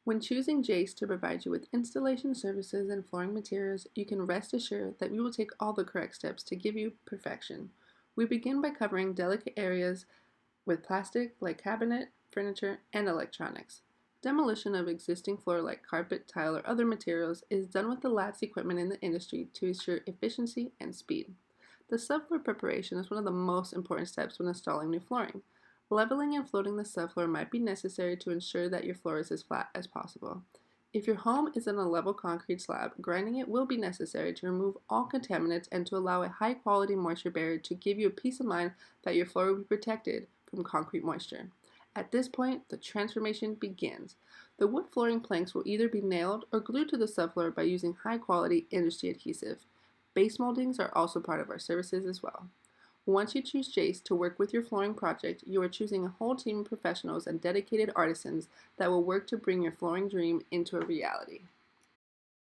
When choosing Jace to provide you with installation services and flooring materials, you can rest assured that we will take all the correct steps to give you perfection. We begin by covering delicate areas with plastic like cabinet, furniture, and electronics. Demolition of existing floor like carpet, tile, or other materials is done with the latest equipment in the industry to ensure efficiency and speed. The subfloor preparation is one of the most important steps when installing new flooring. Leveling and floating the subfloor might be necessary to ensure that your floor is as flat as possible. If your home is in a level concrete slab, grinding it will be necessary to remove all contaminants and to allow a high quality moisture barrier to give you a peace of mind that your floor will be protected from concrete moisture. At this point, the transformation begins. The wood flooring planks will either be nailed or glued to the subfloor by using high quality industry adhesive. Base moldings are also part of our services as well. Once you choose Jace to work with your flooring project, you are choosing a whole team of professionals and dedicated artisans that will work to bring your flooring dream into a reality.